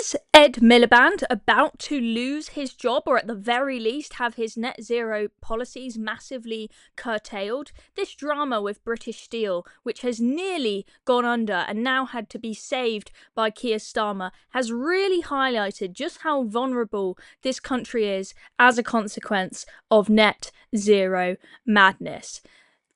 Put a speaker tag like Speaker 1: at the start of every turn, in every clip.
Speaker 1: Is Ed Miliband about to lose his job, or at the very least have his net zero policies massively curtailed? This drama with British Steel, which has nearly gone under and now had to be saved by Keir Starmer, has really highlighted just how vulnerable this country is as a consequence of net zero madness.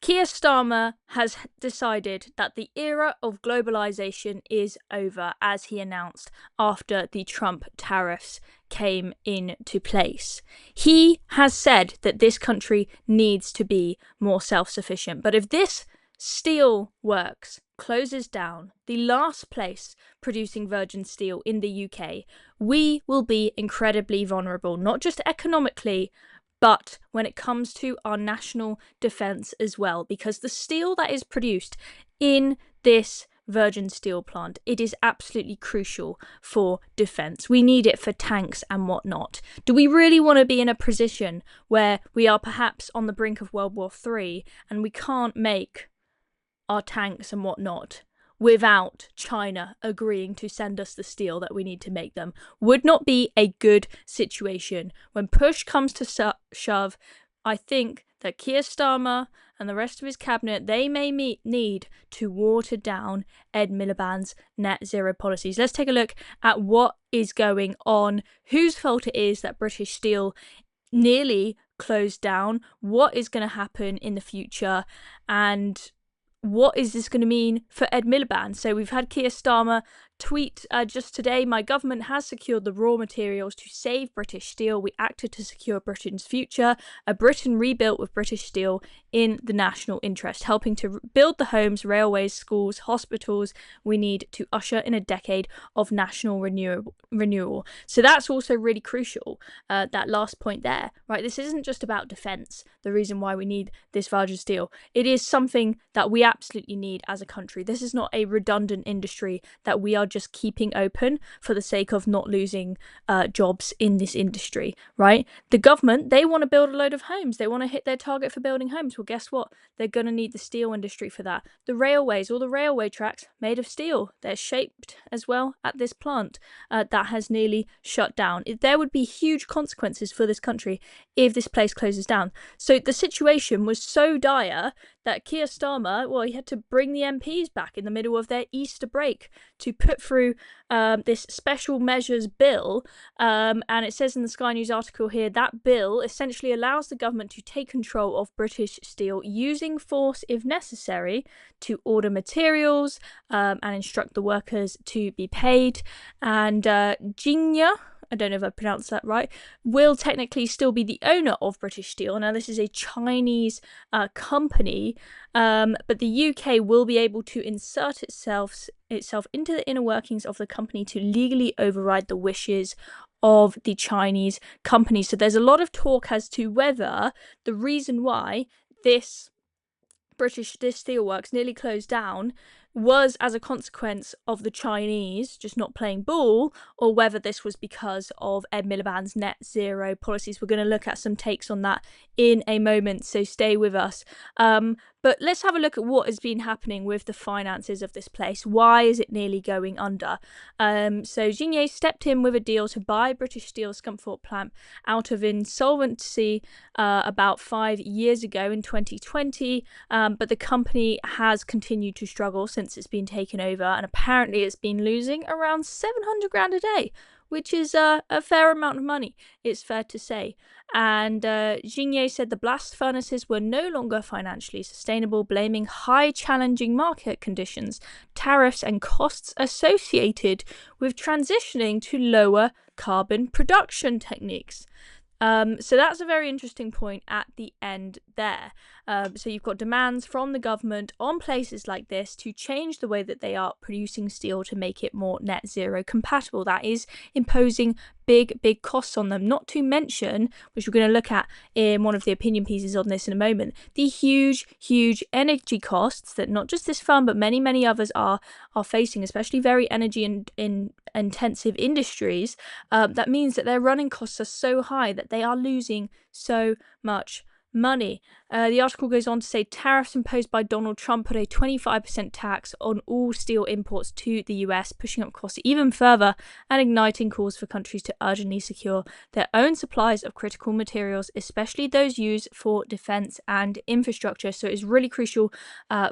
Speaker 1: Keir Starmer has decided that the era of globalization is over, as he announced after the Trump tariffs came into place. He has said that this country needs to be more self-sufficient. But if this steel works closes down, the last place producing virgin steel in the UK, we will be incredibly vulnerable, not just economically, but when it comes to our national defence as well, because the steel that is produced in this virgin steel plant, it is absolutely crucial for defence. We need it for tanks and whatnot. Do we really want to be in a position where we are perhaps on the brink of World War III and we can't make our tanks and whatnot without China agreeing to send us the steel that we need to make them? Would not be a good situation. When push comes to shove, I think that Keir Starmer and the rest of his cabinet, they may need to water down Ed Miliband's net zero policies. Let's take a look at what is going on, whose fault it is that British Steel nearly closed down, what is going to happen in the future, and what is this going to mean for Ed Miliband? So we've had Keir Starmer tweet just today, "My government has secured the raw materials to save British steel. We acted to secure Britain's future, a Britain rebuilt with British steel in the national interest, helping to build the homes, railways, schools, hospitals we need to usher in a decade of national renewal." So that's also really crucial, that last point there, right? This isn't just about defence, the reason why we need this virgin steel. It is something that we absolutely need as a country. This is not a redundant industry that we are just keeping open for the sake of not losing jobs in this industry, right? The government, they want to build a load of homes. They want to hit their target for building homes. Well, guess what? They're going to need the steel industry for that. The railways, all the railway tracks made of steel. They're shaped as well at this plant that has nearly shut down. There would be huge consequences for this country if this place closes down. So the situation was so dire that Keir Starmer, well, he had to bring the MPs back in the middle of their Easter break to put through this special measures bill. And it says in the Sky News article here, that bill essentially allows the government to take control of British Steel, using force if necessary to order materials and instruct the workers to be paid. And Jinya, I don't know if I pronounced that right, will technically still be the owner of British Steel. Now, this is a Chinese company, but the UK will be able to insert itself into the inner workings of the company to legally override the wishes of the Chinese company. So there's a lot of talk as to whether the reason why this steelworks nearly closed down was as a consequence of the Chinese just not playing ball, or whether this was because of Ed Miliband's net zero policies. We're going to look at some takes on that in a moment, so stay with us. But let's have a look at what has been happening with the finances of this place. Why is it nearly going under? So Ginier stepped in with a deal to buy British Steel's Scunthorpe plant out of insolvency about 5 years ago in 2020, but the company has continued to struggle since it's been taken over, and apparently it's been losing around 700 grand a day, which is a fair amount of money, it's fair to say. And Ginier said the blast furnaces were no longer financially sustainable, blaming high challenging market conditions, tariffs and costs associated with transitioning to lower carbon production techniques. So that's a very interesting point at the end there. So you've got demands from the government on places like this to change the way that they are producing steel to make it more net zero compatible. That is imposing big costs on them, not to mention, which we're going to look at in one of the opinion pieces on this in a moment, the huge energy costs that not just this firm but many others are facing, especially very energy intensive industries. That means that their running costs are so high that they are losing so much money. The article goes on to say tariffs imposed by Donald Trump put a 25% tax on all steel imports to the US, pushing up costs even further and igniting calls for countries to urgently secure their own supplies of critical materials, especially those used for defense and infrastructure. So it's really crucial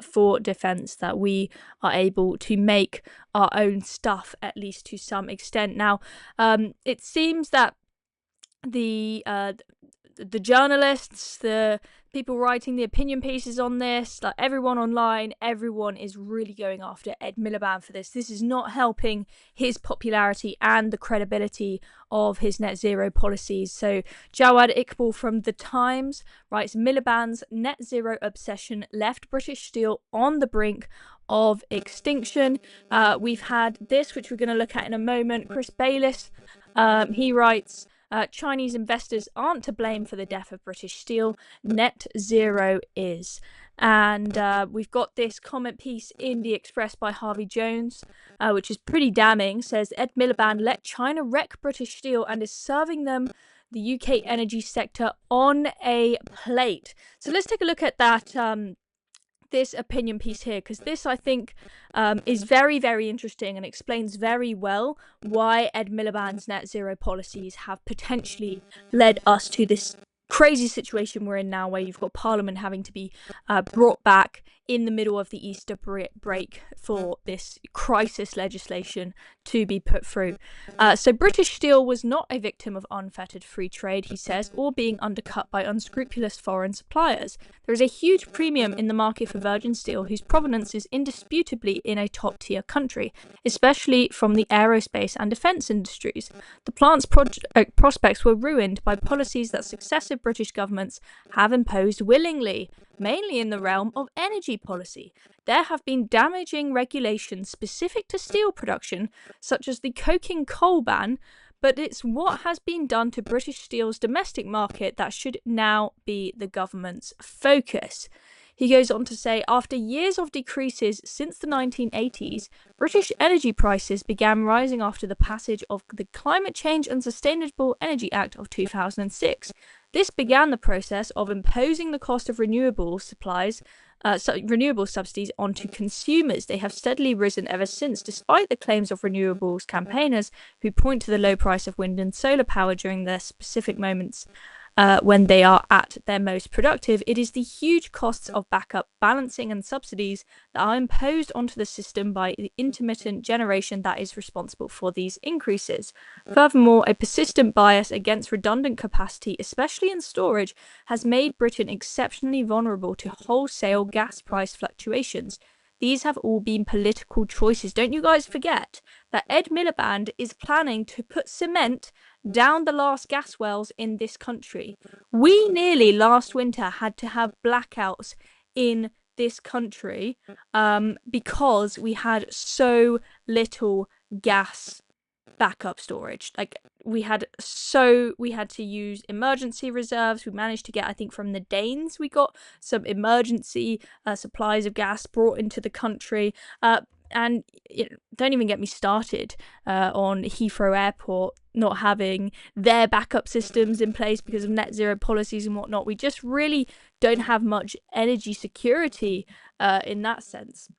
Speaker 1: for defense that we are able to make our own stuff, at least to some extent. Now, it seems that the journalists, the people writing the opinion pieces on this, like everyone online, everyone is really going after Ed Miliband for this. This is not helping his popularity and the credibility of his net zero policies. So Jawad Iqbal from The Times writes, Miliband's net zero obsession left British steel on the brink of extinction. We've had this, which we're going to look at in a moment. Chris Bayliss, he writes, Chinese investors aren't to blame for the death of British steel. Net zero is. And we've got this comment piece in The Express by Harvey Jones, which is pretty damning. Says Ed Miliband let China wreck British steel and is serving them the UK energy sector on a plate. So let's take a look at that. This opinion piece here, because this I think is very, very interesting and explains very well why Ed Miliband's net zero policies have potentially led us to this crazy situation we're in now, where you've got Parliament having to be brought back in the middle of the Easter break for this crisis legislation to be put through. So British Steel was not a victim of unfettered free trade, he says, or being undercut by unscrupulous foreign suppliers. There is a huge premium in the market for virgin steel, whose provenance is indisputably in a top-tier country, especially from the aerospace and defence industries. The plant's prospects were ruined by policies that successive British governments have imposed willingly, mainly in the realm of energy policy. There have been damaging regulations specific to steel production, such as the coking coal ban, but it's what has been done to British Steel's domestic market that should now be the government's focus. He goes on to say, after years of decreases since the 1980s, British energy prices began rising after the passage of the Climate Change and Sustainable Energy Act of 2006. This began the process of imposing the cost of renewable subsidies onto consumers. They have steadily risen ever since, despite the claims of renewables campaigners who point to the low price of wind and solar power during their specific moments when they are at their most productive. It is the huge costs of backup, balancing and subsidies that are imposed onto the system by the intermittent generation that is responsible for these increases. Furthermore, a persistent bias against redundant capacity, especially in storage, has made Britain exceptionally vulnerable to wholesale gas price fluctuations. These have all been political choices. Don't you guys forget that Ed Miliband is planning to put cement down the last gas wells in this country. We nearly last winter had to have blackouts in this country because we had so little gas backup storage. Like we had to use emergency reserves. We managed to get, I think from the Danes, we got some emergency supplies of gas brought into the country. And don't even get me started on Heathrow Airport not having their backup systems in place because of net zero policies and whatnot. We just really don't have much energy security in that sense.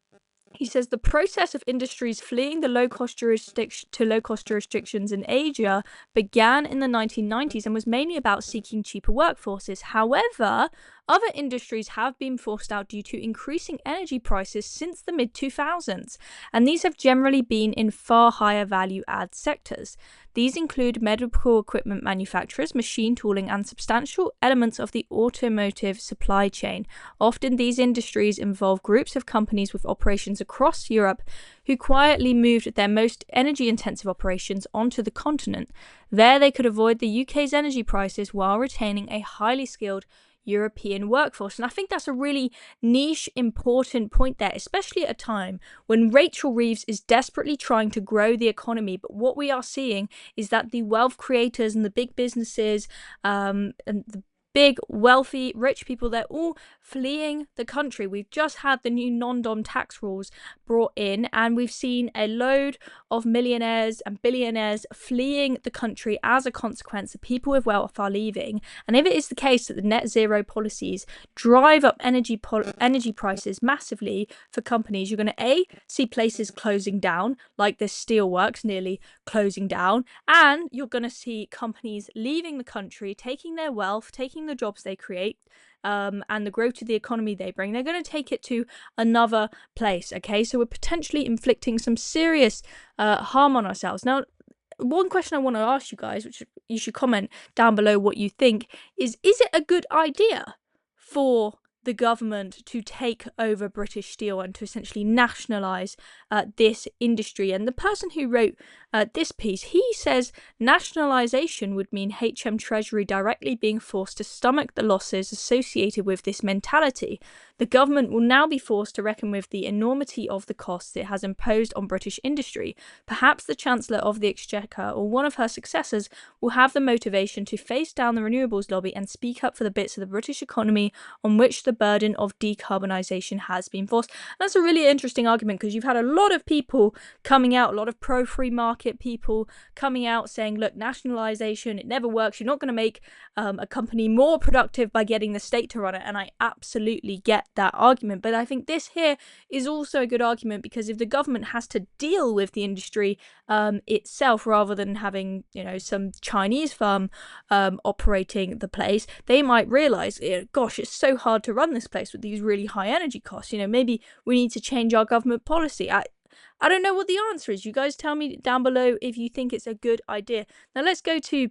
Speaker 1: He says the process of industries fleeing the low-cost jurisdictions in Asia began in the 1990s and was mainly about seeking cheaper workforces. However, other industries have been forced out due to increasing energy prices since the mid-2000s, and these have generally been in far higher value-add sectors. These include medical equipment manufacturers, machine tooling, and substantial elements of the automotive supply chain. Often these industries involve groups of companies with operations across Europe who quietly moved their most energy-intensive operations onto the continent. There they could avoid the UK's energy prices while retaining a highly skilled European workforce. And I think that's a really niche, important point there, especially at a time when Rachel Reeves is desperately trying to grow the economy. But what we are seeing is that the wealth creators and the big businesses and the big, wealthy, rich people, they're all fleeing the country. We've just had the new non-dom tax rules brought in, and we've seen a load of millionaires and billionaires fleeing the country as a consequence. The people with wealth are leaving. And if it is the case that the net zero policies drive up energy prices massively for companies, you're going to see places closing down, like this steelworks nearly closing down, and you're going to see companies leaving the country, taking their wealth, taking the jobs they create, and the growth to the economy they bring. They're going to take it to another place. Okay, so we're potentially inflicting some serious harm on ourselves. Now, one question I want to ask you guys, which you should comment down below what you think, is it a good idea for the government to take over British Steel and to essentially nationalise this industry? And the person who wrote this piece, he says nationalisation would mean HM Treasury directly being forced to stomach the losses associated with this mentality. The government will now be forced to reckon with the enormity of the costs it has imposed on British industry. Perhaps the Chancellor of the Exchequer or one of her successors will have the motivation to face down the renewables lobby and speak up for the bits of the British economy on which the burden of decarbonisation has been forced. And that's a really interesting argument, because you've had a lot of people coming out, a lot of pro-free market people coming out saying, look, nationalisation, it never works. You're not going to make a company more productive by getting the state to run it. And I absolutely get that argument. But I think this here is also a good argument, because if the government has to deal with the industry itself, rather than having, some Chinese firm operating the place, they might realise, gosh, it's so hard to run this place with these really high energy costs. Maybe we need to change our government policy. I don't know what the answer is. You guys tell me down below if you think it's a good idea. Now let's go to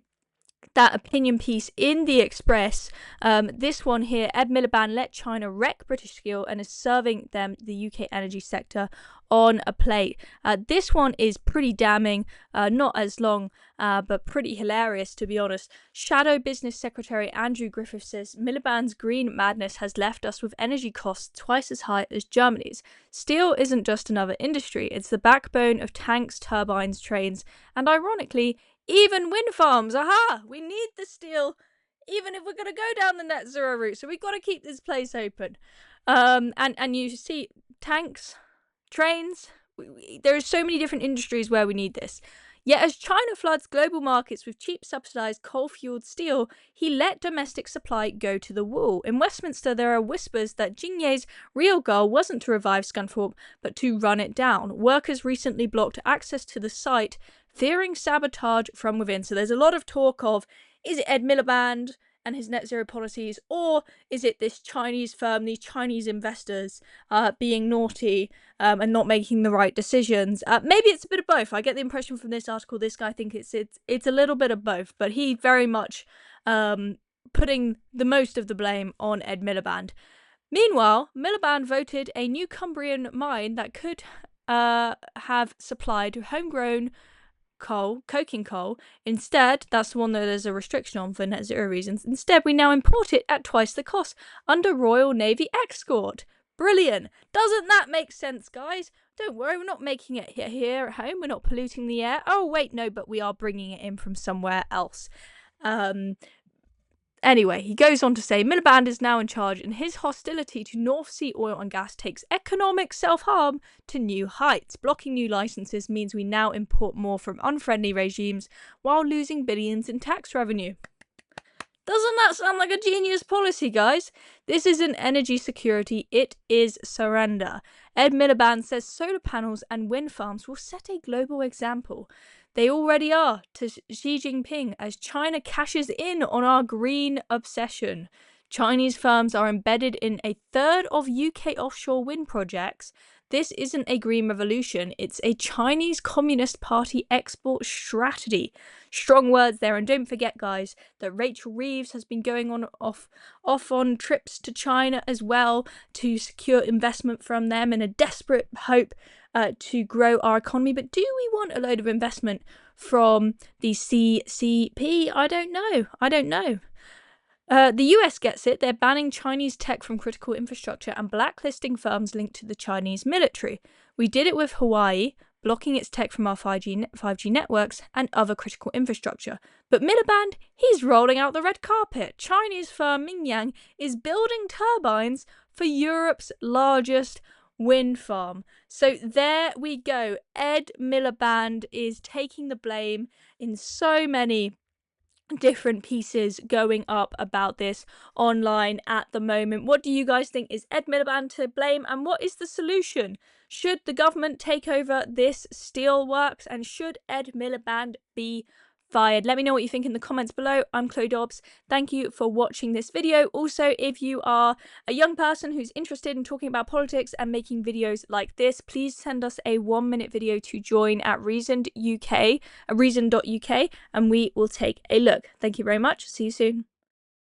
Speaker 1: that opinion piece in the Express. This one here, Ed Miliband let China wreck British Steel and is serving them the UK energy sector on a plate. This one is pretty damning, not as long, but pretty hilarious, to be honest. Shadow Business Secretary Andrew Griffith says Miliband's green madness has left us with energy costs twice as high as Germany's. Steel isn't just another industry, it's the backbone of tanks, turbines, trains, and ironically, even wind farms. Aha! We need the steel, even if we're going to go down the net zero route. So we've got to keep this place open. And you see, tanks, trains. There are so many different industries where we need this. Yet as China floods global markets with cheap subsidised coal-fuelled steel, he let domestic supply go to the wall. In Westminster, there are whispers that Jingye's real goal wasn't to revive Scunthorpe, but to run it down. Workers recently blocked access to the site, fearing sabotage from within. So there's a lot of talk of, is it Ed Miliband and his net zero policies, or is it this Chinese firm, these Chinese investors being naughty and not making the right decisions? Maybe it's a bit of both. I get the impression from this article, this guy thinks it's a little bit of both, but he very much putting the most of the blame on Ed Miliband. Meanwhile, Miliband voted a new Cumbrian mine that could have supplied homegrown coking coal. Instead, that's the one that there's a restriction on for net zero reasons. Instead, we now import it at twice the cost under Royal Navy escort. Brilliant. Doesn't that make sense, guys? Don't worry, we're not making it here at home. We're not polluting the air. Oh, wait, no, but we are bringing it in from somewhere else. Anyway, he goes on to say, Miliband is now in charge, and his hostility to North Sea oil and gas takes economic self-harm to new heights. Blocking new licenses means we now import more from unfriendly regimes while losing billions in tax revenue. Doesn't that sound like a genius policy, guys? This isn't energy security, it is surrender. Ed Miliband says solar panels and wind farms will set a global example. They already are, to Xi Jinping, as China cashes in on our green obsession. Chinese firms are embedded in a third of UK offshore wind projects. This isn't a green revolution, it's a Chinese Communist Party export strategy. Strong words there, and don't forget, guys, that Rachel Reeves has been going off on trips to China as well to secure investment from them in a desperate hope to grow our economy. But do we want a load of investment from the CCP? I don't know. The US gets it. They're banning Chinese tech from critical infrastructure and blacklisting firms linked to the Chinese military. We did it with Hawaii, blocking its tech from our 5G networks and other critical infrastructure. But Miliband, he's rolling out the red carpet. Chinese firm Mingyang is building turbines for Europe's largest wind farm. So there we go. Ed Miliband is taking the blame in so many different pieces going up about this online at the moment. What do you guys think? Is Ed Miliband to blame, and what is the solution? Should the government take over this steelworks, and should Ed Miliband be fired? Let me know what you think in the comments below. I'm Chloe Dobbs. Thank you for watching this video. Also, if you are a young person who's interested in talking about politics and making videos like this, please send us a 1-minute video to join at reason.uk, and we will take a look. Thank you very much. See you soon.